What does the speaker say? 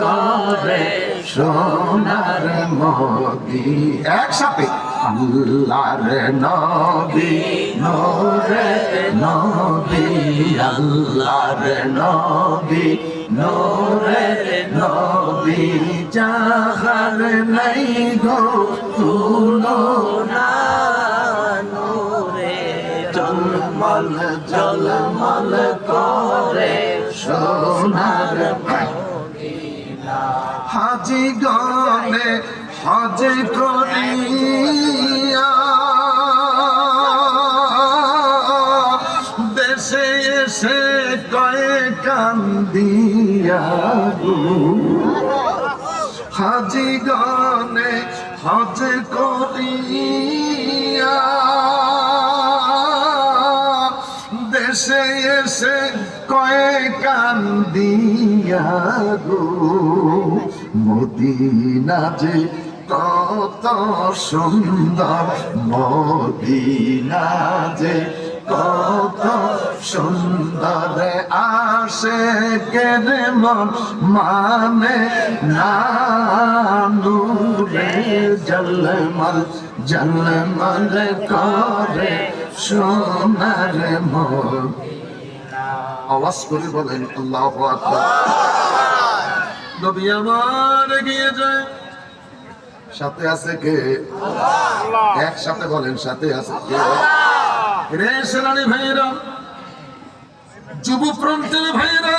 করে সোনার মোদি একসাথে আল্লাহর নবী নূরে নবী আল্লাহর নবী নূরে নবী যাহার নাই গো তুলনা নূরে জলমল জলমল করে সোনার হাজি গনে হজ করিয়া দেশে এসে কয়ে কান্দিয়া হাজি গনে হজ করিয়া দেশে এসে কয়ে কান্দিয়া গো মদিনা যে কত সুন্দর মদিনা যে কত সুন্দর আসে কেরে মন মানে না নূরে জলমল জলমল করে সোনার মদিনা আওয়াজ করে বলেন আল্লাহু আকবার নবী আমার এগিয়ে যায় সাথে আছে কে আল্লাহ একসাথে বলেন সাথে আছে কে রে সেনানি ভাইরা যুবপ্রান্তের ভাইরা